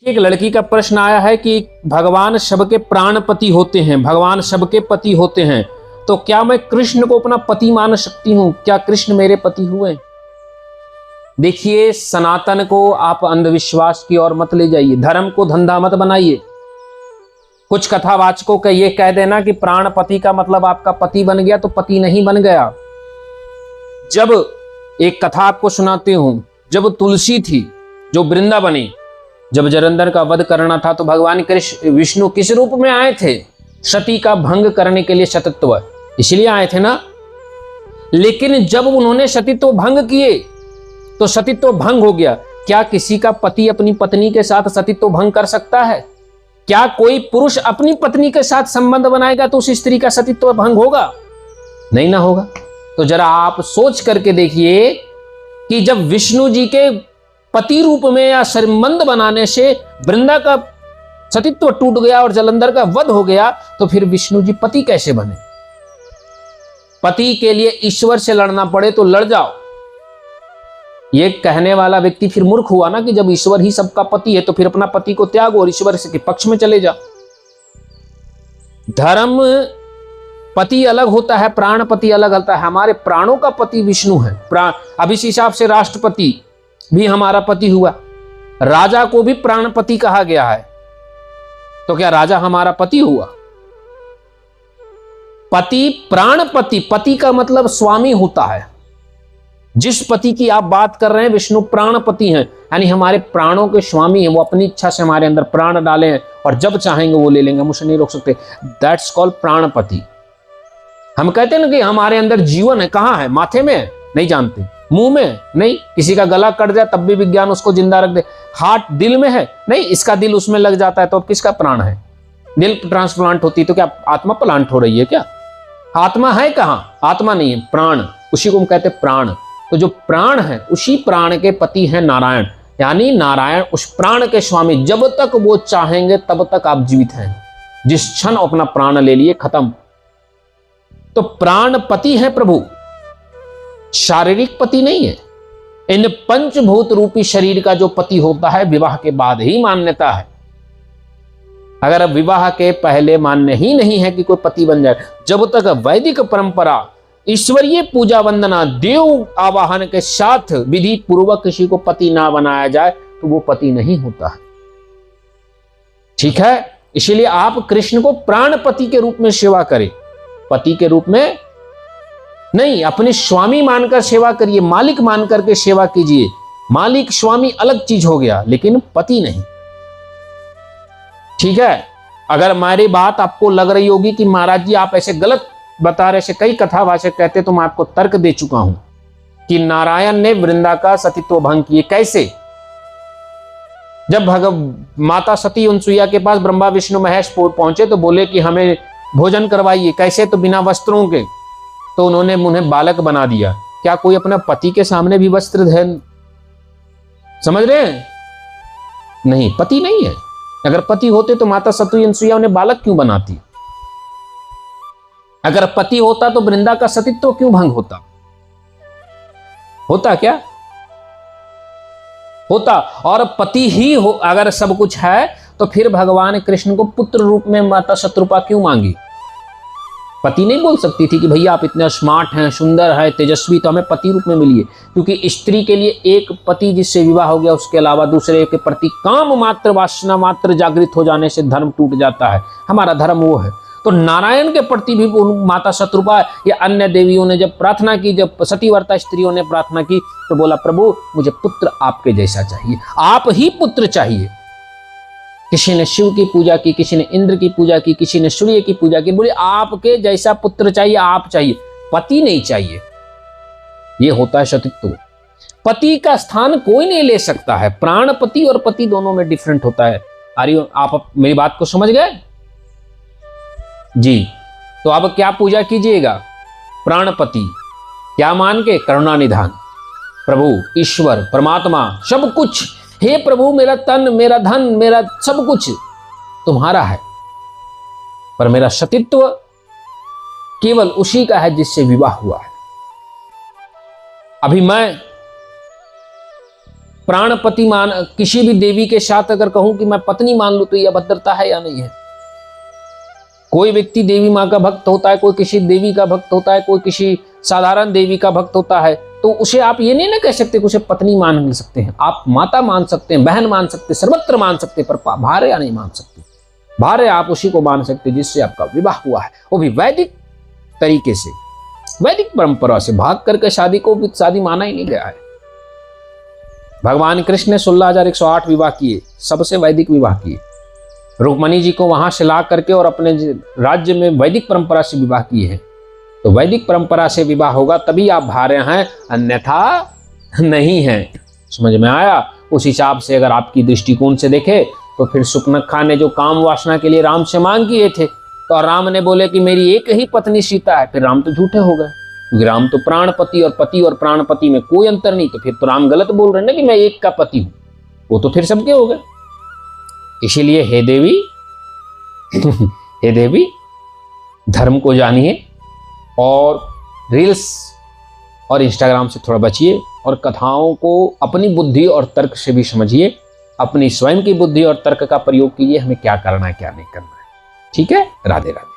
एक लड़की का प्रश्न आया है कि भगवान सबके प्राणपति होते हैं, भगवान सबके पति होते हैं, तो क्या मैं कृष्ण को अपना पति मान सकती हूं? क्या कृष्ण मेरे पति हुए? देखिए, सनातन को आप अंधविश्वास की ओर मत ले जाइए, धर्म को धंधा मत बनाइए। कुछ कथावाचकों का ये कह देना कि प्राणपति का मतलब आपका पति बन गया, तो पति नहीं बन गया। जब एक कथा आपको सुनाती हूं, जब तुलसी थी जो वृंदावनी, जब जलंधर का वध करना था तो भगवान कृष्ण विष्णु किस रूप में आए थे? सती का भंग करने के लिए, सतीत्व, इसलिए आए थे ना। लेकिन जब उन्होंने सतीत्व भंग किए तो सतीत्व भंग हो गया। क्या किसी का पति अपनी पत्नी के साथ सतीत्व भंग कर सकता है? क्या कोई पुरुष अपनी पत्नी के साथ संबंध बनाएगा तो उस स्त्री का सतीत्व भंग होगा? नहीं ना होगा। तो जरा आप सोच करके देखिए कि जब विष्णु जी के पति रूप में या संबंध बनाने से वृंदा का सतीत्व टूट गया और जलंधर का वध हो गया, तो फिर विष्णु जी पति कैसे बने? पति के लिए ईश्वर से लड़ना पड़े तो लड़ जाओ। ये कहने वाला व्यक्ति फिर मूर्ख हुआ ना, कि जब ईश्वर ही सबका पति है तो फिर अपना पति को त्यागो और ईश्वर के पक्ष में चले जाओ। धर्म पति अलग होता है, प्राणपति अलग होता है। हमारे प्राणों का पति विष्णु है। अब इस हिसाब से राष्ट्रपति भी हमारा पति हुआ, राजा को भी प्राणपति कहा गया है, तो क्या राजा हमारा पति हुआ? पति प्राणपति, पति का मतलब स्वामी होता है। जिस पति की आप बात कर रहे हैं विष्णु प्राणपति हैं, यानी हमारे प्राणों के स्वामी हैं। वो अपनी इच्छा से हमारे अंदर प्राण डाले हैं और जब चाहेंगे वो ले लेंगे, मुझे नहीं रोक सकते। दैट्स कॉल्ड प्राणपति। हम कहते हैं ना कि हमारे अंदर जीवन है, कहां है? माथे में? नहीं जानते। मुंह में? नहीं। किसी का गला कट जाए तब भी विज्ञान उसको जिंदा रख दे। हार्ट दिल में है? नहीं। इसका दिल उसमें लग जाता है तो अब किसका प्राण है? दिल ट्रांसप्लांट होती तो क्या आत्मा प्लांट हो रही है क्या? आत्मा है कहां? आत्मा नहीं है, प्राण, उसी को हम कहते हैं प्राण। तो जो प्राण है उसी प्राण के पति हैं नारायण, यानी नारायण उस प्राण के स्वामी। जब तक वो चाहेंगे तब तक आप जीवित हैं। जिस क्षण अपना प्राण ले लिए, खत्म। तो प्राणपति है प्रभु, शारीरिक पति नहीं है। इन पंचभूत रूपी शरीर का जो पति होता है विवाह के बाद ही मान्यता है। अगर अब विवाह के पहले मान्य ही नहीं है कि कोई पति बन जाए, जब तक वैदिक परंपरा ईश्वरीय पूजा वंदना देव आवाहन के साथ विधि पूर्वक किसी को पति ना बनाया जाए तो वो पति नहीं होता है। ठीक है, इसलिए आप कृष्ण को प्राणपति के रूप में सेवा करें, पति के रूप में नहीं। अपने स्वामी मानकर सेवा करिए, मालिक मानकर के सेवा कीजिए। मालिक स्वामी अलग चीज हो गया, लेकिन पति नहीं। ठीक है, अगर हमारी बात आपको लग रही होगी कि महाराज जी आप ऐसे गलत बता रहे, ऐसे कई कथावाचक कहते, तो मैं आपको तर्क दे चुका हूं कि नारायण ने वृंदा का सतीत्व भंग किए। कैसे? जब माता सती अनसुईया के पास ब्रह्मा विष्णु महेश पहुंचे तो बोले कि हमें भोजन करवाइए। कैसे? तो बिना वस्त्रों के। तो उन्होंने उन्हें बालक बना दिया। क्या कोई अपना पति के सामने भी वस्त्र धन, समझ रहे हैं? नहीं, पति नहीं है। अगर पति होते तो माता सती अनसुईया उन्हें बालक क्यों बनाती? अगर पति होता तो वृंदा का सतीत्व क्यों भंग होता? होता क्या? होता। और पति ही हो अगर सब कुछ है तो फिर भगवान कृष्ण को पुत्र रूप में माता शत्रुपा क्यों मांगी? पति नहीं बोल सकती थी कि भैया आप इतने स्मार्ट हैं, सुंदर है, तेजस्वी, तो हमें पति रूप में मिलिए? क्योंकि स्त्री के लिए एक पति जिससे विवाह हो गया, उसके अलावा दूसरे के प्रति काम मात्र, वासना मात्र जागृत हो जाने से धर्म टूट जाता है। हमारा धर्म वो है। तो नारायण के प्रति भी माता शत्रुपा या अन्य देवियों ने जब प्रार्थना की, जब सतीव्रता स्त्रियों ने प्रार्थना की, तो बोला प्रभु मुझे पुत्र आपके जैसा चाहिए, आप ही पुत्र चाहिए। किसी ने शिव की पूजा की, किसी ने इंद्र की पूजा की, किसी ने सूर्य की पूजा की, बोले आपके जैसा पुत्र चाहिए, आप चाहिए, पति नहीं चाहिए। ये होता है सतीत्व। पति का स्थान कोई नहीं ले सकता है। प्राणपति और पति दोनों में डिफरेंट होता है। आप मेरी बात को समझ गए जी? तो अब क्या पूजा कीजिएगा? प्राणपति। क्या मान के? करुणा निधान, प्रभु, ईश्वर, परमात्मा, सब कुछ। हे प्रभु, मेरा तन, मेरा धन, मेरा सब कुछ तुम्हारा है, पर मेरा सतीत्व केवल उसी का है जिससे विवाह हुआ है। अभी मैं प्राणपति मान, किसी भी देवी के साथ अगर कहूं कि मैं पत्नी मान लूं तो यह अभद्रता है या नहीं है? कोई व्यक्ति देवी माँ का भक्त होता है, कोई किसी देवी का भक्त होता है, कोई किसी साधारण देवी का भक्त होता है, तो उसे आप ये नहीं ना कह सकते कि उसे पत्नी मान नहीं सकते हैं। आप माता मान सकते हैं, बहन मान सकते हैं, सर्वत्र मान सकते हैं, पर भार्या नहीं मान सकते। भार्या आप उसी को मान सकते जिससे आपका विवाह हुआ है, वो भी वैदिक तरीके से, वैदिक परंपरा से भाग करके शादी को भी शादी माना ही नहीं गया है। भगवान कृष्ण ने 16,108 विवाह किए, सबसे वैदिक विवाह किए। रुक्मणी जी को वहां से ला करके और अपने राज्य में वैदिक परंपरा से विवाह किए हैं। तो वैदिक परंपरा से विवाह होगा तभी आप भार्या हैं, अन्यथा नहीं है। समझ में आया? उस हिसाब से अगर आपकी दृष्टिकोण से देखे तो फिर सुकनखा ने जो काम वासना के लिए राम से मांग किए थे, तो राम ने बोले कि मेरी एक ही पत्नी सीता है, फिर राम तो झूठे हो गए, क्योंकि राम तो प्राणपति, और पति और प्राणपति में कोई अंतर नहीं। तो फिर तो राम गलत बोल रहे हैं ना कि मैं एक का पति हूं, वो तो फिर सबके हो गए। इसीलिए हे देवी हे देवी, धर्म को जानिए और रील्स और इंस्टाग्राम से थोड़ा बचिए, और कथाओं को अपनी बुद्धि और तर्क से भी समझिए। अपनी स्वयं की बुद्धि और तर्क का प्रयोग कीजिए, हमें क्या करना है क्या नहीं करना है। ठीक है? राधे राधे।